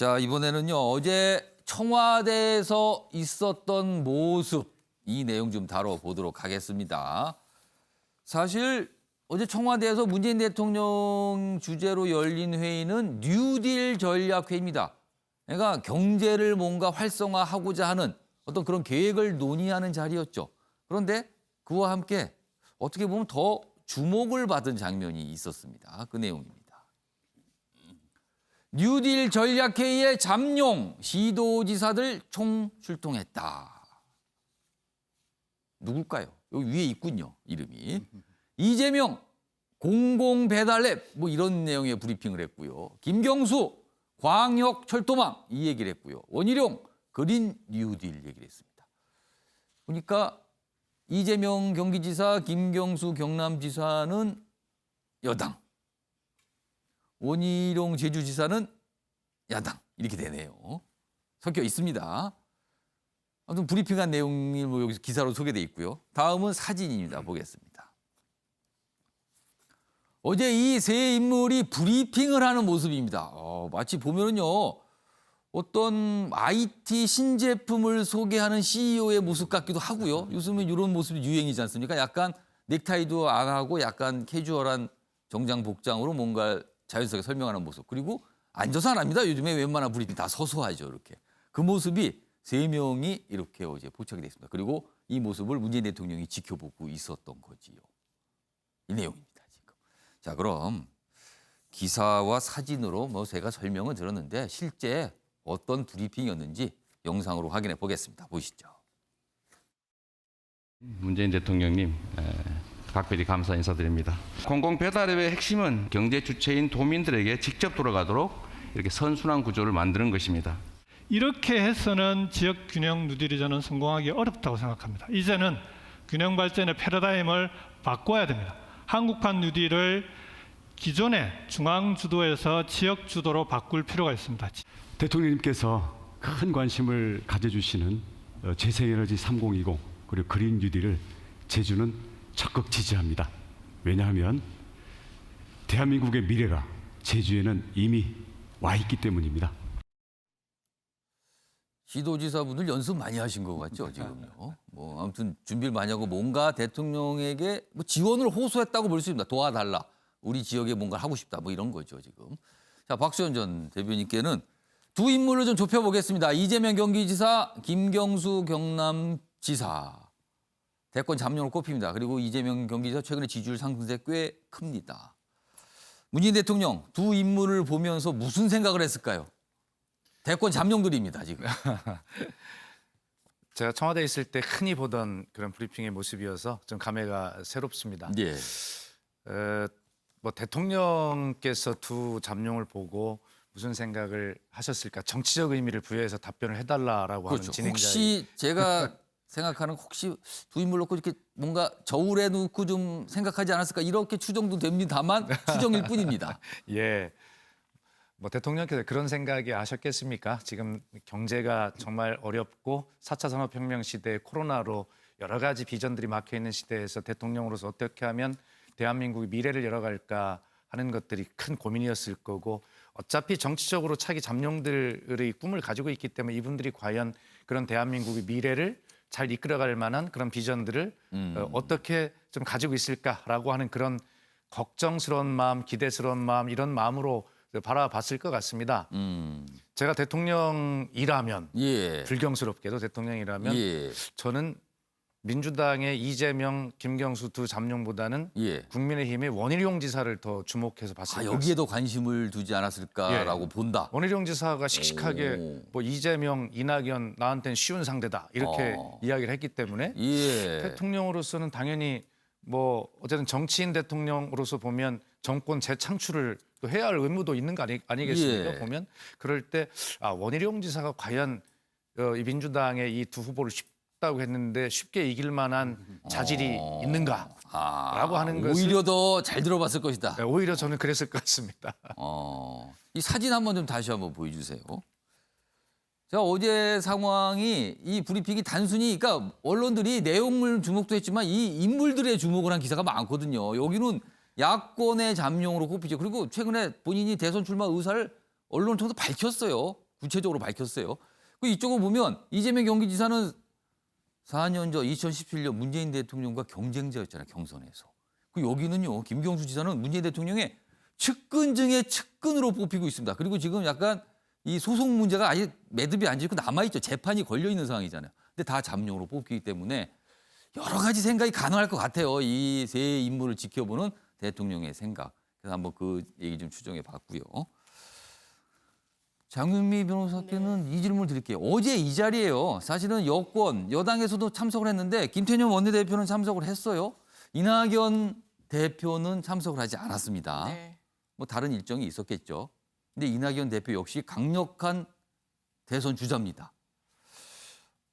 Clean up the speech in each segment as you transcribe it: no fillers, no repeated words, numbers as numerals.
자, 이번에는요. 어제 청와대에서 있었던 모습, 이 내용 좀 다뤄보도록 하겠습니다. 사실 어제 청와대에서 문재인 대통령 주재로 열린 회의는 뉴딜 전략회의입니다. 그러니까 경제를 뭔가 활성화하고자 하는 어떤 그런 계획을 논의하는 자리였죠. 그런데 그와 함께 어떻게 보면 더 주목을 받은 장면이 있었습니다. 그 내용입니다. 뉴딜 전략회의에 잠룡 시도지사들 총출동했다. 누굴까요? 여기 위에 있군요, 이름이. 이재명 공공배달앱 뭐 이런 내용의 브리핑을 했고요. 김경수 광역철도망 이 얘기를 했고요. 원희룡 그린 뉴딜 얘기를 했습니다. 보니까 이재명 경기지사, 김경수 경남지사는 여당, 원희룡 제주지사는 야당 이렇게 되네요. 섞여 있습니다. 아무튼 브리핑한 내용이 뭐 여기서 기사로 소개돼 있고요. 다음은 사진입니다. 보겠습니다. 어제 이 세 인물이 브리핑을 하는 모습입니다. 마치 보면은요, 어떤 IT 신제품을 소개하는 CEO의 모습 같기도 하고요. 요즘은 이런 모습이 유행이지 않습니까? 약간 넥타이도 안 하고 약간 캐주얼한 정장 복장으로 뭔가 자연스럽게 설명하는 모습. 그리고 앉아서 안 합니다. 요즘에 웬만한 브리핑 다 서서 하죠. 이렇게. 그 모습이 세 명이 이렇게 어제 포착이 됐습니다. 그리고 이 모습을 문재인 대통령이 지켜보고 있었던 거지요. 이 내용입니다. 지금. 자, 그럼 기사와 사진으로 뭐 제가 설명을 들었는데 실제 어떤 브리핑이었는지 영상으로 확인해 보겠습니다. 보시죠. 문재인 대통령님 각별히 감사 인사드립니다. 공공배달앱의 핵심은 경제 주체인 도민들에게 직접 돌아가도록 이렇게 선순환 구조를 만드는 것입니다. 이렇게 해서는 지역 균형 누딜이 저는 성공하기 어렵다고 생각합니다. 이제는 균형 발전의 패러다임을 바꿔야 됩니다. 한국판 뉴딜을 기존의 중앙 주도에서 지역 주도로 바꿀 필요가 있습니다. 대통령님께서 큰 관심을 가져주시는 재생에너지 3020 그리고 그린 뉴딜을 제주는 적극 지지합니다. 왜냐하면 대한민국의 미래가 제주에는 이미 와 있기 때문입니다. 시도지사분들 연습 많이 하신 것 같죠, 지금요. 뭐 아무튼 준비를 많이 하고 뭔가 대통령에게 뭐 지원을 호소했다고 볼 수 있습니다. 도와달라. 우리 지역에 뭔가 하고 싶다. 뭐 이런 거죠, 지금. 자, 박수현 전 대변인께는 두 인물을 좀 좁혀보겠습니다. 이재명 경기지사, 김경수 경남지사. 대권 잠룡으로 꼽힙니다. 그리고 이재명 경기지사 최근에 지지율 상승세 꽤 큽니다. 문재인 대통령 두 인물을 보면서 무슨 생각을 했을까요? 대권 잠룡들입니다, 지금. 제가 청와대에 있을 때 흔히 보던 그런 브리핑의 모습이어서 좀 감회가 새롭습니다. 예. 뭐 대통령께서 두 잠룡을 보고 무슨 생각을 하셨을까? 정치적 의미를 부여해서 답변을 해달라라고 그렇죠. 하는 진행자의 혹시 제가 생각하는 혹시 두 인물 놓고 이렇게 뭔가 저울에 놓고 좀 생각하지 않았을까 이렇게 추정도 됩니다만 추정일 뿐입니다. 예. 뭐 대통령께서 그런 생각이 하셨겠습니까? 지금 경제가 정말 어렵고 4차 산업혁명 시대에 코로나로 여러 가지 비전들이 막혀 있는 시대에서 대통령으로서 어떻게 하면 대한민국의 미래를 열어갈까 하는 것들이 큰 고민이었을 거고 어차피 정치적으로 차기 잠룡들의 꿈을 가지고 있기 때문에 이분들이 과연 그런 대한민국의 미래를 잘 이끌어갈 만한 그런 비전들을 어떻게 좀 가지고 있을까라고 하는 그런 걱정스러운 마음, 기대스러운 마음 이런 마음으로 바라봤을 것 같습니다. 제가 대통령이라면 예. 불경스럽게도 대통령이라면 예. 저는 민주당의 이재명, 김경수 두 잠룡보다는 예. 국민의힘의 원희룡 지사를 더 주목해서 봤을 것 같습니다. 여기에도 관심을 두지 않았을까라고 본다. 원희룡 지사가 씩씩하게 뭐 이재명, 이낙연 나한테는 쉬운 상대다 이렇게 이야기를 했기 때문에 예. 대통령으로서는 당연히 뭐 어쨌든 정치인 대통령으로서 보면 정권 재창출을 또 해야 할 의무도 있는 거 아니겠습니까? 예. 보면 그럴 때 원희룡 지사가 과연 이 민주당의 이 두 후보를 쉽다고 했는데 쉽게 이길 만한 자질이 있는가라고 하는 것을 오히려 더 잘 들어봤을 것이다. 네, 오히려 저는 그랬을 것 같습니다. 이 사진 한번 좀 다시 한번 보여주세요. 자, 어제 상황이 이 브리핑이 단순히 그러니까 언론들이 내용을 주목도 했지만 이 인물들의 주목을 한 기사가 많거든요. 여기는 야권의 잠룡으로 꼽히죠. 그리고 최근에 본인이 대선 출마 의사를 언론을 통해서 밝혔어요. 구체적으로 밝혔어요. 그 이쪽을 보면 이재명 경기지사는 4년 전 2017년 문재인 대통령과 경쟁자였잖아요. 경선에서. 그 여기는요. 김경수 지사는 문재인 대통령의 측근 중에 측근으로 뽑히고 있습니다. 그리고 지금 약간 이 소송 문제가 아예 매듭이 안 짓고 남아있죠. 재판이 걸려있는 상황이잖아요. 근데 다 잠룡으로 뽑히기 때문에 여러 가지 생각이 가능할 것 같아요. 이 세 인물을 지켜보는 대통령의 생각. 그래서 한번 그 얘기 좀 추정해 봤고요. 장윤미 변호사께는 이 질문을 드릴게요. 어제 이 자리에요. 사실은 여권, 여당에서도 참석을 했는데 김태년 원내대표는 참석을 했어요. 이낙연 대표는 참석을 하지 않았습니다. 네. 뭐 다른 일정이 있었겠죠. 근데 이낙연 대표 역시 강력한 대선 주자입니다.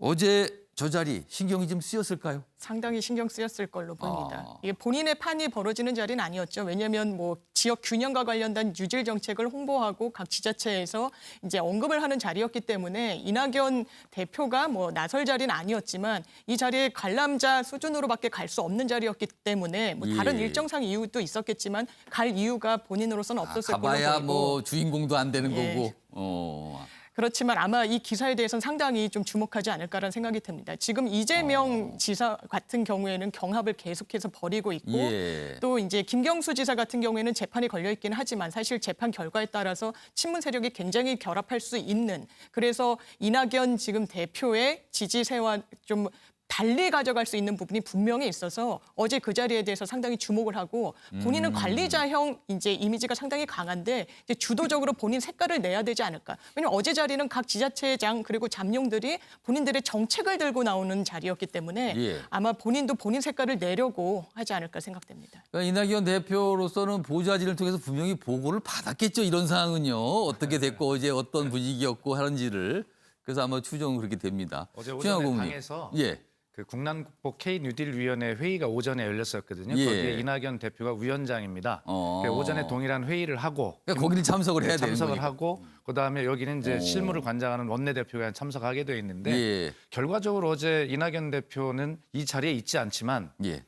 어제 저 자리 신경이 좀 쓰였을까요? 상당히 신경 쓰였을 걸로 보입니다. 아. 이게 본인의 판이 벌어지는 자리는 아니었죠. 왜냐하면 뭐 지역 균형과 관련된 뉴딜 정책을 홍보하고 각 지자체에서 이제 언급을 하는 자리였기 때문에 이낙연 대표가 뭐 나설 자리는 아니었지만 이 자리에 관람자 수준으로밖에 갈 수 없는 자리였기 때문에 뭐 다른 예. 일정상 이유도 있었겠지만 갈 이유가 본인으로서는 없었을 걸로 가봐야 보이고. 뭐 주인공도 안 되는 예. 거고. 그렇지만 아마 이 기사에 대해서는 상당히 좀 주목하지 않을까라는 생각이 듭니다. 지금 이재명 지사 같은 경우에는 경합을 계속해서 벌이고 있고 예. 또 이제 김경수 지사 같은 경우에는 재판이 걸려 있긴 하지만 사실 재판 결과에 따라서 친문 세력이 굉장히 결합할 수 있는 그래서 이낙연 지금 대표의 지지세와 좀 달리 가져갈 수 있는 부분이 분명히 있어서 어제 그 자리에 대해서 상당히 주목을 하고 본인은 관리자형 이제 이미지가 상당히 강한데 이제 주도적으로 본인 색깔을 내야 되지 않을까. 왜냐하면 어제 자리는 각 지자체장 그리고 잠룡들이 본인들의 정책을 들고 나오는 자리였기 때문에 예. 아마 본인도 본인 색깔을 내려고 하지 않을까 생각됩니다. 그러니까 이낙연 대표로서는 보좌진을 통해서 분명히 보고를 받았겠죠. 이런 상황은요. 어떻게 됐고 어제 어떤 분위기였고 하는지를. 그래서 아마 추정은 그렇게 됩니다. 어제 최영학 오전에 고문님. 당에서 예. 그 국난국복 K-뉴딜위원회 회의가 오전에 열렸었거든요. 예. 거기에 이낙연 대표가 위원장입니다. 그러니까 오전에 동일한 회의를 하고 그러니까 거기를 참석을 해야 되는 참석을 거니까. 하고 그다음에 여기는 이제 실무를 관장하는 원내대표가 참석하게 돼 있는데 예. 결과적으로 어제 이낙연 대표는 이 자리에 있지 않지만 예.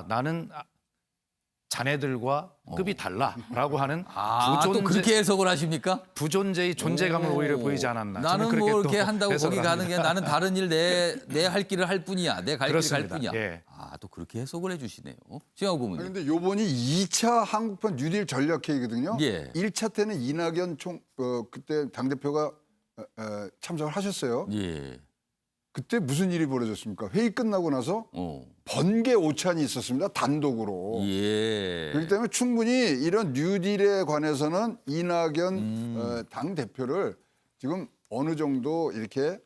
나는 자네들과 급이 달라라고 하는 또 그렇게 해석을 하십니까? 부존재의 존재감을 오히려 보이지 않았나. 나는 저는 뭐 그렇게 이렇게 또 한다고 해석을 거기 가는 합니다. 게 나는 다른 일 내 할 길을 할 뿐이야. 내 갈 길을 갈 그렇습니다. 뿐이야. 예. 또 그렇게 해석을 해주시네요. 최영학 고문님. 그런데 요번이 2차 한국판 뉴딜 전략회의거든요. 예. 1차 때는 이낙연 그때 당대표가 참석을 하셨어요. 예. 그때 무슨 일이 벌어졌습니까? 회의 끝나고 나서 번개 오찬이 있었습니다. 단독으로. 예. 그렇기 때문에 충분히 이런 뉴딜에 관해서는 이낙연 당대표를 지금 어느 정도 이렇게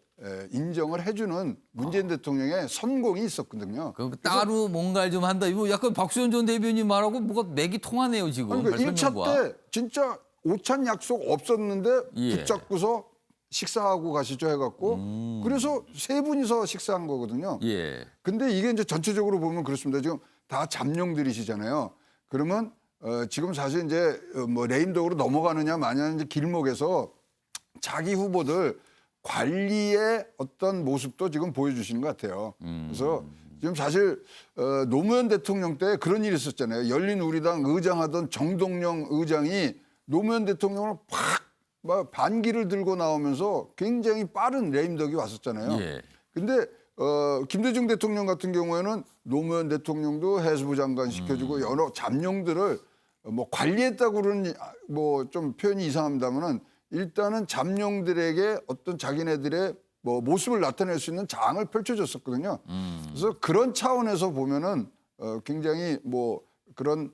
인정을 해주는 문재인 대통령의 선공이 있었거든요. 그럼 따로 뭔가를 좀 한다. 이거 약간 박수현 전 대변인 말하고 뭐가 맥이 통하네요 지금. 그러니까 1차 설명과. 때 진짜 오찬 약속 없었는데 예. 붙잡고서 식사하고 가시죠 해갖고 그래서 세 분이서 식사한 거거든요. 예. 근데 이게 이제 전체적으로 보면 그렇습니다. 지금 다 잠룡들이시잖아요. 그러면 지금 사실 이제 뭐 레임덕으로 넘어가느냐 마냐는 이제 길목에서 자기 후보들 관리의 어떤 모습도 지금 보여주시는 것 같아요. 그래서 지금 사실 노무현 대통령 때 그런 일이 있었잖아요. 열린우리당 의장하던 정동영 의장이 노무현 대통령을 막 반기를 들고 나오면서 굉장히 빠른 레임덕이 왔었잖아요. 예. 근데 김대중 대통령 같은 경우에는 노무현 대통령도 해수부 장관 시켜주고 여러 잠룡들을 뭐 관리했다고 그러는 뭐 좀 표현이 이상합니다만은 일단은 잠룡들에게 어떤 자기네들의 뭐 모습을 나타낼 수 있는 장을 펼쳐줬었거든요. 그래서 그런 차원에서 보면은 굉장히 뭐 그런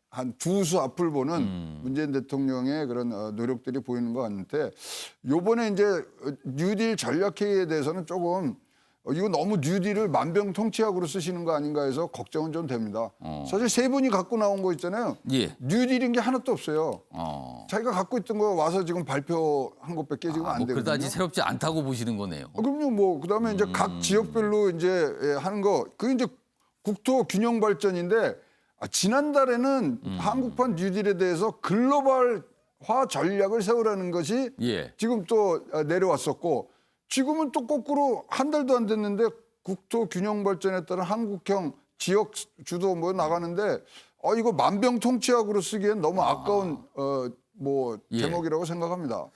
한 두 수 앞을 보는 문재인 대통령의 그런 노력들이 보이는 것 같은데 요번에 이제 뉴딜 전략회의에 대해서는 조금 이거 너무 뉴딜을 만병통치약으로 쓰시는 거 아닌가 해서 걱정은 좀 됩니다. 사실 세 분이 갖고 나온 거 있잖아요. 예. 뉴딜인 게 하나도 없어요. 자기가 갖고 있던 거 와서 지금 발표한 것밖에 지금 안 뭐 되거든요. 그다지 새롭지 않다고 보시는 거네요. 그럼요. 뭐 그다음에 이제 각 지역별로 이제 하는 거 그게 이제 국토 균형 발전인데 지난달에는 한국판 뉴딜에 대해서 글로벌화 전략을 세우라는 것이 예. 지금 또 내려왔었고 지금은 또 거꾸로 한 달도 안 됐는데 국토 균형 발전에 따른 한국형 지역 주도 뭐 나가는데 이거 만병통치약으로 쓰기엔 너무 아까운 뭐 예. 제목이라고 생각합니다.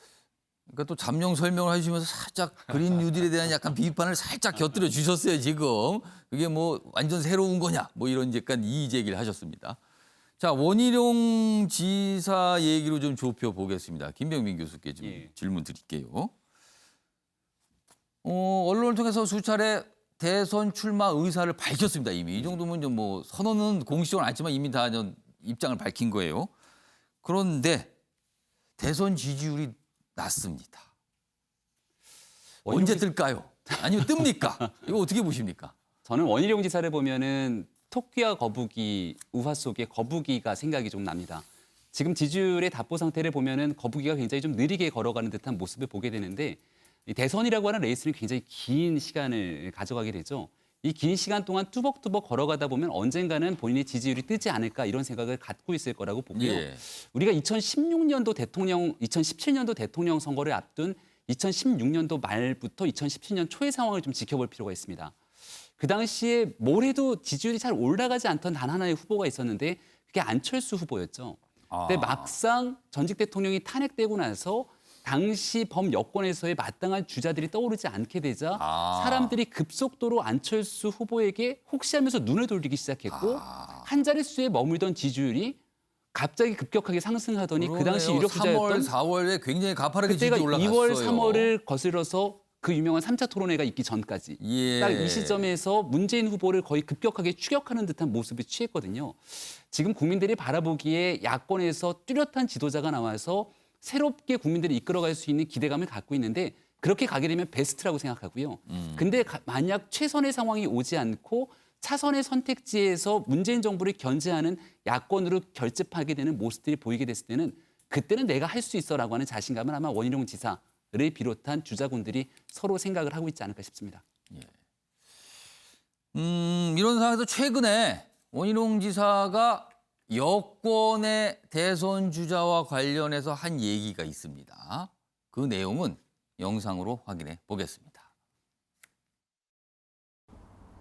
그러니까 또 잠룡 설명을 해주시면서 살짝 그린 뉴딜에 대한 약간 비판을 살짝 곁들여 주셨어요 지금. 그게 뭐 완전 새로운 거냐 뭐 이런 약간 이의 제기를 하셨습니다. 자, 원희룡 지사 얘기로 좀 좁혀 보겠습니다. 김병민 교수께 좀 질문 드릴게요. 언론을 통해서 수차례 대선 출마 의사를 밝혔습니다. 이미 이 정도면 좀 뭐 선언은 공식적으로 안 했지만 이미 다 입장을 밝힌 거예요. 그런데 대선 지지율이 낮습니다. 언제 뜰까요? 아니면 뜹니까? 이거 어떻게 보십니까? 저는 원희룡 지사를 보면은 토끼와 거북이 우화 속에 거북이가 생각이 좀 납니다. 지금 지지율의 답보 상태를 보면은 거북이가 굉장히 좀 느리게 걸어가는 듯한 모습을 보게 되는데 이 대선이라고 하는 레이스는 굉장히 긴 시간을 가져가게 되죠. 이 긴 시간 동안 뚜벅뚜벅 걸어가다 보면 언젠가는 본인의 지지율이 뜨지 않을까 이런 생각을 갖고 있을 거라고 보고요. 예. 우리가 2017년도 대통령 선거를 앞둔 2016년도 말부터 2017년 초의 상황을 좀 지켜볼 필요가 있습니다. 그 당시에 뭘 해도 지지율이 잘 올라가지 않던 단 하나의 후보가 있었는데 그게 안철수 후보였죠. 근데 막상 전직 대통령이 탄핵되고 나서 당시 범여권에서의 마땅한 주자들이 떠오르지 않게 되자 사람들이 급속도로 안철수 후보에게 혹시 하면서 눈을 돌리기 시작했고 한 자릿수에 머물던 지지율이 갑자기 급격하게 상승하더니 그 당시 그러네요. 유력 주자였던 3월, 4월에 굉장히 가파르게 그때가 지지 올라갔어요. 2월, 3월을 거슬러서 그 유명한 3차 토론회가 있기 전까지 예. 딱 이 시점에서 문재인 후보를 거의 급격하게 추격하는 듯한 모습을 취했거든요. 지금 국민들이 바라보기에 야권에서 뚜렷한 지도자가 나와서 새롭게 국민들이 이끌어갈 수 있는 기대감을 갖고 있는데 그렇게 가게 되면 베스트라고 생각하고요. 근데 만약 최선의 상황이 오지 않고 차선의 선택지에서 문재인 정부를 견제하는 야권으로 결집하게 되는 모습들이 보이게 됐을 때는 그때는 내가 할 수 있어라고 하는 자신감을 아마 원희룡 지사를 비롯한 주자군들이 서로 생각을 하고 있지 않을까 싶습니다. 이런 상황에서 최근에 원희룡 지사가 여권의 대선 주자와 관련해서 한 얘기가 있습니다. 그 내용은 영상으로 확인해 보겠습니다.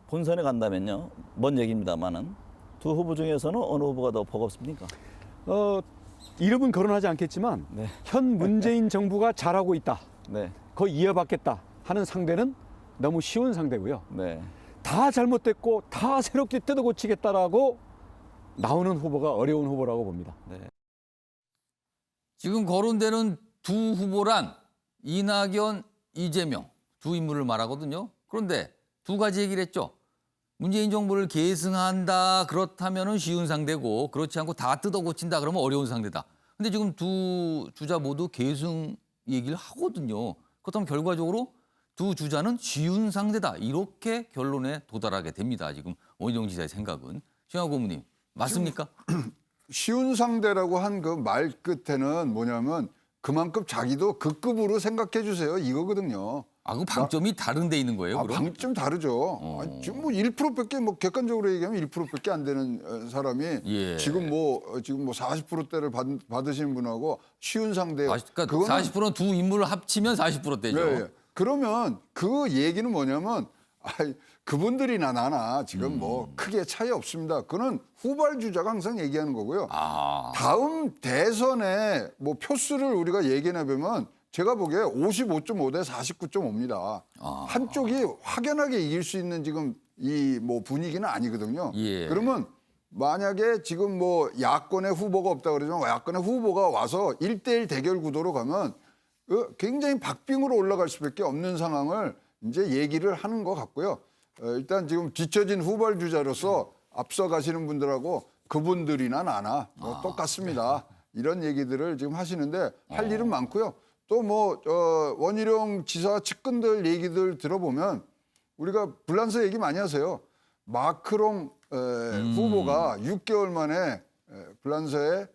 본선에 간다면요. 먼 얘기입니다만은 두 후보 중에서는 어느 후보가 더 버겁습니까? 이름은 거론하지 않겠지만 네. 현 문재인 정부가 잘하고 있다. 네. 거의 이어받겠다 하는 상대는 너무 쉬운 상대고요. 네. 다 잘못됐고 다 새롭게 뜯어고치겠다라고 나오는 후보가 어려운 후보라고 봅니다. 네. 지금 거론되는 두 후보란 이낙연, 이재명 두 인물을 말하거든요. 그런데 두 가지 얘기를 했죠. 문재인 정부를 계승한다 그렇다면은 쉬운 상대고 그렇지 않고 다 뜯어고친다 그러면 어려운 상대다. 근데 지금 두 주자 모두 계승 얘기를 하거든요. 그렇다면 결과적으로 두 주자는 쉬운 상대다. 이렇게 결론에 도달하게 됩니다. 지금 원희룡 지사의 생각은. 신하 고문님 맞습니까? 쉬운 상대라고 한 그 말 끝에는 뭐냐면 그만큼 자기도 그 급으로 생각해 주세요 이거거든요. 그 방점이 다른 데 있는 거예요, 그럼? 방점 다르죠. 지금 뭐 1%밖에 뭐 객관적으로 얘기하면 1%밖에 안 되는 사람이 예. 지금 뭐 40%대를 받으시는 분하고 쉬운 상대. 그러니까 40%는 두 인물을 합치면 40%대죠. 예, 예. 그러면 그 얘기는 뭐냐면 그분들이나 나나 지금 뭐 크게 차이 없습니다. 그는 후발주자가 항상 얘기하는 거고요. 다음 대선에 뭐 표수를 우리가 얘기해 보면 제가 보기에 55.5 대 49.5입니다. 한쪽이 확연하게 이길 수 있는 지금 이 뭐 분위기는 아니거든요. 예. 그러면 만약에 지금 뭐 야권의 후보가 없다 그러지만 야권의 후보가 와서 1대1 대결 구도로 가면 굉장히 박빙으로 올라갈 수밖에 없는 상황을 이제 얘기를 하는 것 같고요. 일단 지금 뒤처진 후발주자로서 앞서 가시는 분들하고 그분들이나 나나 뭐 똑같습니다. 이런 얘기들을 지금 하시는데 할 일은 많고요. 또 뭐 원희룡 지사 측근들 얘기들 들어보면 우리가 불란서 얘기 많이 하세요. 마크롱 후보가 6개월 만에 불란서에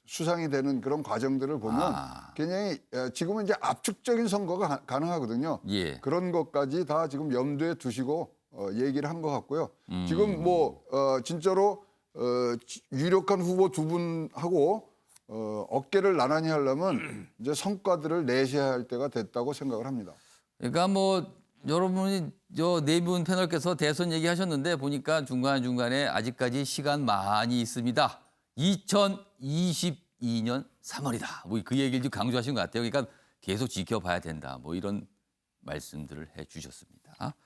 수상이 되는 그런 과정들을 보면 굉장히 지금은 이제 압축적인 선거가 가능하거든요. 예. 그런 것까지 다 지금 염두에 두시고 얘기를 한 것 같고요. 지금 뭐 진짜로 유력한 후보 두 분하고 어깨를 나란히 하려면 이제 성과들을 내셔야 할 때가 됐다고 생각을 합니다. 그러니까 뭐 여러분이 네 분 패널께서 대선 얘기하셨는데 보니까 중간중간에 아직까지 시간 많이 있습니다. 2022년 3월이다. 뭐 그 얘기를 좀 강조하신 것 같아요. 그러니까 계속 지켜봐야 된다. 뭐 이런 말씀들을 해주셨습니다.